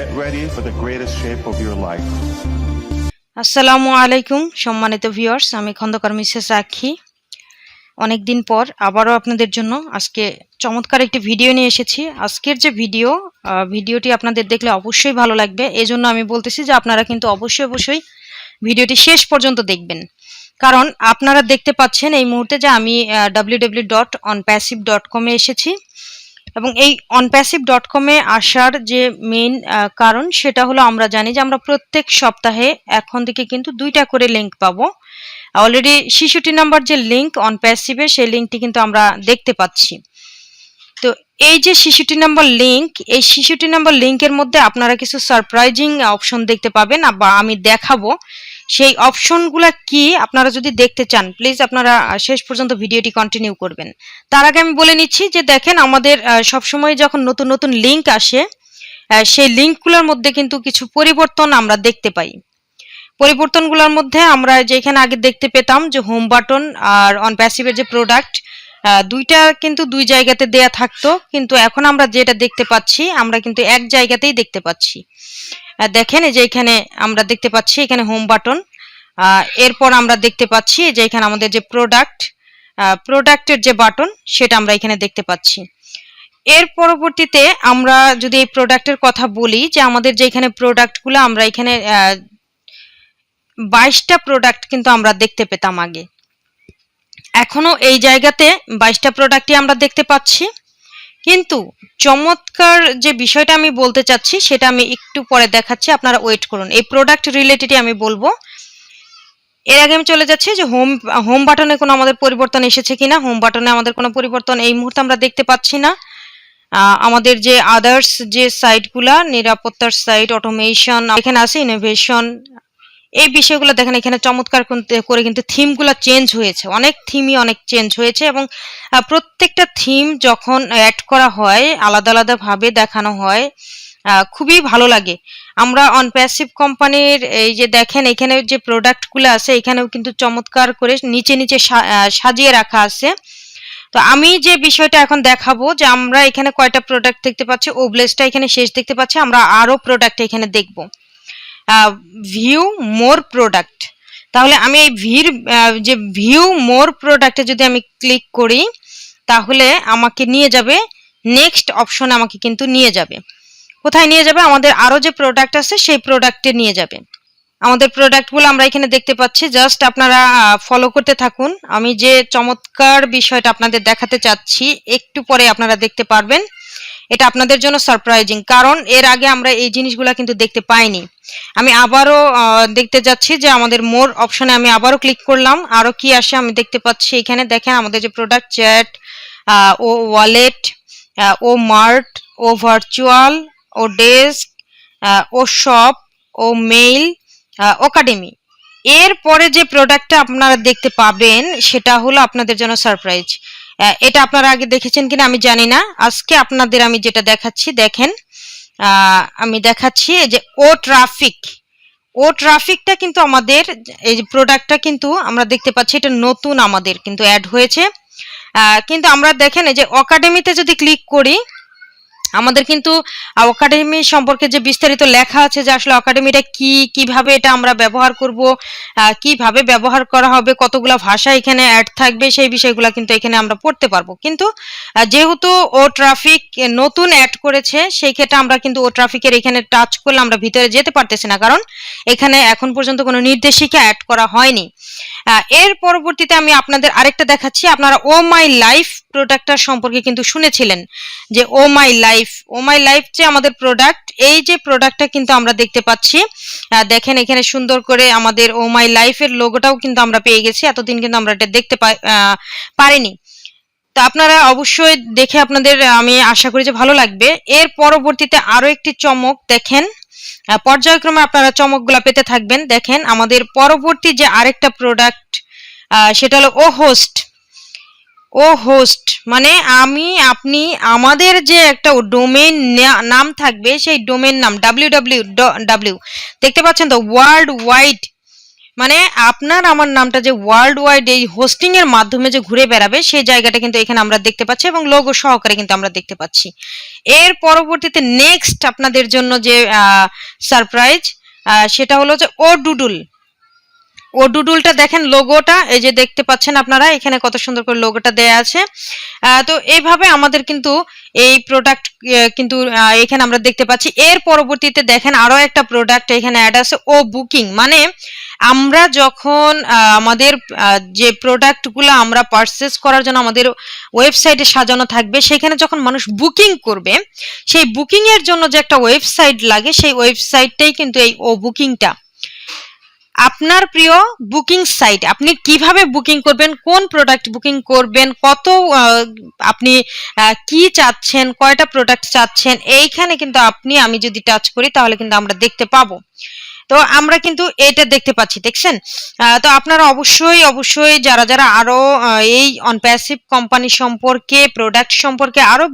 Get ready for the greatest shape of your life. আসসালামু আলাইকুম সম্মানিত ভিউয়ার্স, আমি খন্দকার মিসেস আখি। অনেকদিন পর আবারও আপনাদের জন্য আজকে চমৎকার একটি ভিডিও নিয়ে এসেছি। আজকের যে ভিডিওটি আপনাদের দেখলে অবশ্যই ভালো লাগবে। এজন্য আমি বলতেছি যে আপনারা কিন্তু অবশ্যই ভিডিওটি শেষ পর্যন্ত দেখবেন, কারণ আপনারা দেখতে পাচ্ছেন এই মুহূর্তে যে আমি www.onpassive.com এ এসেছি এবং এই onpassive.com এ আসার যে মেইন কারণ সেটা হলো আমরা জানি যে আমরা প্রত্যেক সপ্তাহে এখন থেকে কিন্তু 2টা করে লিংক পাবো। অলরেডি 66 নাম্বার যে লিংক ONPASSIVE এর সেই লিংকটি কিন্তু আমরা দেখতে পাচ্ছি। তো এই যে 66 নাম্বার লিংক, এই 66 নাম্বার লিংকের মধ্যে আপনারা কিছু সারপ্রাইজিং অপশন দেখতে পাবেন বা আমি দেখাবো। সেই অপশনগুলো কি আপনারা যদি দেখতে চান প্লিজ আপনারা শেষ পর্যন্ত ভিডিওটি কন্টিনিউ করবেন। তার আগে আমি বলে নিচ্ছি যে দেখেন, আমাদের সবসময় যখন নতুন লিংক আসে সেই লিংকগুলোর মধ্যে কিন্তু কিছু পরিবর্তন আমরা দেখতে পাই। পরিবর্তনগুলোর মধ্যে আমরা যেখানে আগে দেখতে পেতাম যে হোম বাটন আর ONPASSIVE-এর যে প্রোডাক্ট, দুইটা কিন্তু দুই জায়গাতে দেয়া থাকতো, কিন্তু এখন আমরা যেটা দেখতে পাচ্ছি আমরা কিন্তু এক জায়গাতেই দেখতে পাচ্ছি। দেখেন এই যে এখানে আমরা দেখতে পাচ্ছি এখানে হোম বাটন, এরপর আমরা দেখতে পাচ্ছি যে এখানে আমাদের যে প্রোডাক্টের যে বাটন সেটা আমরা এখানে দেখতে পাচ্ছি। এর পরবর্তীতে আমরা যদি এই প্রোডাক্টের কথা বলি যে আমাদের যে এখানে প্রোডাক্টগুলো আমরা এখানে 22টা প্রোডাক্ট কিন্তু আমরা দেখতে পেতাম আগে, এখনো এই জায়গাতে 22টা প্রোডাক্টই আমরা দেখতে পাচ্ছি। কিন্তু চমৎকার যে বিষয়টা আমি বলতে চাচ্ছি সেটা আমি একটু পরে দেখাচ্ছি, আপনারা ওয়েট করুন। এই প্রোডাক্ট রিলেটেডই আমি বলবো। এর আগে আমি চলে যাচ্ছি যে হোম বাটনে কোনো আমাদের পরিবর্তন এসেছে কিনা। হোম বাটনে আমাদের কোনো পরিবর্তন এই মুহূর্তে আমরা দেখতে পাচ্ছি না। আমাদের যে আদার্স যে সাইটগুলা, নিরাপত্তার সাইট, অটোমেশন, এখানে আছে ইনোভেশন, এই বিষয়গুলো দেখেন এখানে চমৎকার করে কিন্তু থিমগুলো চেঞ্জ হয়েছে। অনেক থিমই অনেক চেঞ্জ হয়েছে এবং প্রত্যেকটা থিম যখন অ্যাড করা হয় আলাদা ভাবে দেখানো হয়, খুবই ভালো লাগে। আমরা ONPASSIVE কোম্পানির এই যে দেখেন এখানে যে প্রোডাক্টগুলো আছে এখানেও কিন্তু চমৎকার করে নিচে সাজিয়ে রাখা আছে। তো আমি যে বিষয়টা এখন দেখাবো যে আমরা এখানে কয়টা প্রোডাক্ট দেখতে পাচ্ছি, ওবলেসটা এখানে শেষ দেখতে পাচ্ছি, আমরা আরো প্রোডাক্ট এখানে দেখব। ভিউ মোর প্রোডাক্ট, তাহলে আমি এই যে ভিউ মোর প্রোডাক্টে যদি আমি ক্লিক করি তাহলে আমাকে নিয়ে যাবে নেক্সট অপশনে, আমাকে কিন্তু নিয়ে যাবে কোথায় নিয়ে যাবে, আমাদের আরো যে প্রোডাক্ট আছে সেই প্রোডাক্টে নিয়ে যাবে। আমাদের প্রোডাক্টগুলো আমরা এখানে দেখতে পাচ্ছি, জাস্ট আপনারা ফলো করতে থাকুন। আমি যে চমৎকার বিষয়টা আপনাদের দেখাতে চাচ্ছি একটু পরে আপনারা দেখতে পারবেন। এটা আপনাদের জন্য সারপ্রাইজিং, কারণ এর আগে আমরা এই জিনিসগুলো কিন্তু দেখতে পাইনি। আমি আবারও দেখতে যাচ্ছি যে আমাদের মোর অপশনে আমি আবারও ক্লিক করলাম, আরো কি আসে আমি দেখতে পাচ্ছি। এখানে দেখেন আমাদের যে প্রোডাক্ট, চ্যাট, ও ওয়ালেট, ও মার্ট, ও ভার্চুয়াল, ও ডেস্ক, ও শপ, ও মেইল, একাডেমি। এরপরে যে প্রোডাক্টটা আপনারা দেখতে পাবেন সেটা হলো আপনাদের জন্য সারপ্রাইজ। এটা আপনারা আগে দেখেছেন কিনা আমি জানি না। আজকে আপনাদের আমি যেটা দেখাচ্ছি দেখেন, আমি দেখাচ্ছি যে ও ট্রাফিকটা কিন্তু আমাদের এই যে প্রোডাক্টটা কিন্তু আমরা দেখতে পাচ্ছি এটা নতুন আমাদের কিন্তু অ্যাড হয়েছে। কিন্তু আমরা দেখেন এই যে একাডেমিতে যদি ক্লিক করি আমাদের কিন্তু একাডেমি সম্পর্কে যে বিস্তারিত লেখা আছে যে আসলে একাডেমিটা কিভাবে এটা আমরা ব্যবহার করব, কিভাবে ব্যবহার করা হবে, কতগুলা ভাষা এখানে অ্যাড থাকবে, সেই বিষয়গুলো কিন্তু এখানে আমরা পড়তে পারবো। কিন্তু যেহেতু ও ট্রাফিক নতুন অ্যাড করেছে সেই ক্ষেত্রে আমরা কিন্তু ও ট্রাফিকের এখানে টাচ করলে আমরা ভিতরে যেতে পারতেছি না, কারণ এখানে এখন পর্যন্ত কোনো নির্দেশিকা অ্যাড করা হয়নি। এর পরবর্তীতে আমি আপনাদের আরেকটা দেখাচ্ছি। আপনারা ও মাই লাইফ প্রোডাক্টটার সম্পর্কে কিন্তু শুনেছিলেন যে ও মাই লাইফ যে আমাদের প্রোডাক্ট, এই যে প্রোডাক্টটা কিন্তু আমরা দেখতে পাচ্ছি। দেখেন এখানে সুন্দর করে আমাদের ও মাই লাইফের লোগোটাও কিন্তু আমরা পেয়ে গেছি, এতদিন কিন্তু আমরা এটা দেখতে পারিনি। তো আপনারা অবশ্যই দেখে আপনাদের আমি আশা করি যে ভালো লাগবে। এর পরবর্তীতে আরো একটি চমক দেখেন, পর্যায়ক্রমে আপনারা চমকগুলা পেতে থাকবেন। দেখেন আমাদের পরবর্তী যে আরেকটা প্রোডাক্ট সেটা হলো ও হোস্ট, মানে আপনি আমাদের যে একটা ডোমেইন নাম থাকবে সেই ডোমেইন নাম www, দেখতে পাচ্ছেন তো, ওয়ার্ল্ড ওয়াইড মানে আপনার আমার নামটা যে ওয়ার্ল্ড ওয়াইড এই হোস্টিং এর মাধ্যমে যে ঘুরে বেড়াবে সেই জায়গাটা কিন্তু এখানে আমরা দেখতে পাচ্ছি এবং লোগো সহকারে কিন্তু আমরা দেখতে পাচ্ছি। এর পরবর্তীতে নেক্সট আপনাদের জন্য যে সারপ্রাইজ সেটা হলো যে ও ডুডুল। ও ডুডুলটা দেখেন, লোগোটা এই যে দেখতে পাচ্ছেন আপনারা, এখানে কত সুন্দর করে লোগোটা দেয়া আছে। তো এইভাবে আমাদের কিন্তু এই প্রোডাক্ট কিন্তু এখানে আমরা দেখতে পাচ্ছি। এর পরবর্তীতে দেখেন আরো একটা প্রোডাক্ট এখানে অ্যাড আছে, ও বুকিং। মানে আমরা যখন আমাদের যে প্রোডাক্টগুলো আমরা পারচেস করার জন্য আমাদের ওয়েবসাইটে সাজানো থাকবে, সেখানে যখন মানুষ বুকিং করবে, সেই বুকিং এর জন্য যে একটা ওয়েবসাইট লাগে, সেই ওয়েবসাইটটাই কিন্তু এই ও বুকিংটা। আপনার প্রিয় বুকিং সাইট, আপনি কিভাবে বুকিং করবেন, কোন প্রোডাক্ট বুকিং করবেন, কত আপনি কি চাচ্ছেন, কয়টা প্রোডাক্ট চাচ্ছেন, এইখানে কিন্তু আমি যদি টাচ করি তাহলে কিন্তু আমরা দেখতে পাবো। তো আমরা কিন্তু এটা দেখতে পাচ্ছি, দেখছেন? তো আপনারা অবশ্যই যারা আরো এই অনপ্যাসিভ কোম্পানি সম্পর্কে, প্রোডাক্ট সম্পর্কে আরো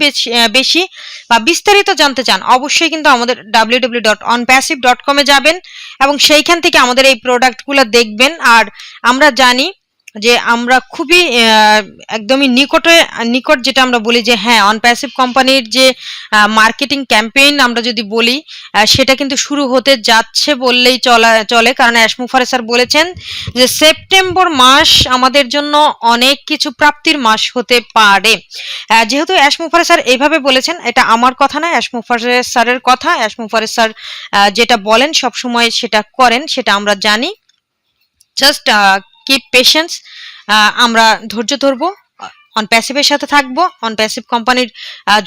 বেশি বা বিস্তারিত জানতে চান, অবশ্যই কিন্তু আমাদের www.onpassive.com এ যাবেন এবং সেইখান থেকে আমাদের এই প্রোডাক্টগুলো দেখবেন। আর আমরা জানি যে আমরা খুবই একদমই নিকট যেটা আমরা বলি যে হ্যাঁ, অনপ্যাসিভ কোম্পানির যে মার্কেটিং ক্যাম্পেইন আমরা যদি বলি, সেটা কিন্তু শুরু হতে যাচ্ছে বললেই চলে। কারণ অ্যাশমুফারে স্যার বলেছেন যে সেপ্টেম্বর মাস আমাদের জন্য অনেক কিছু প্রাপ্তির মাস হতে পারে। যেহেতু অ্যাশমুফারে স্যার এইভাবে বলেছেন, এটা আমার কথা না, অ্যাশমুফারে স্যারের কথা। অ্যাশমুফারে স্যার যেটা বলেন সবসময় সেটা করেন, সেটা আমরা জানি। জাস্ট কিপ পেশেন্স, আমরা ধৈর্য ধরবো, অনপ্যাসিভের সাথে থাকবো। অনপ্যাসিভ কোম্পানির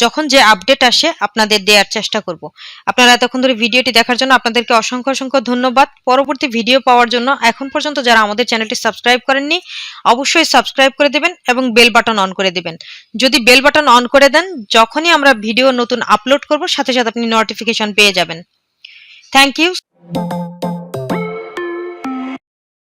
যখন যে আপডেট আসে আপনাদের দেওয়ার চেষ্টা করব। আপনারা এতক্ষণ ধরে ভিডিওটি দেখার জন্য আপনাদেরকে অসংখ্য ধন্যবাদ। পরবর্তী ভিডিও পাওয়ার জন্য এখন পর্যন্ত যারা আমাদের চ্যানেলটি সাবস্ক্রাইব করেননি, অবশ্যই সাবস্ক্রাইব করে দেবেন এবং বেল বাটন অন করে দেবেন। যদি বেল বাটন অন করে দেন, যখনই আমরা ভিডিও নতুন আপলোড করব সাথে সাথে আপনি নোটিফিকেশন পেয়ে যাবেন। Thank you.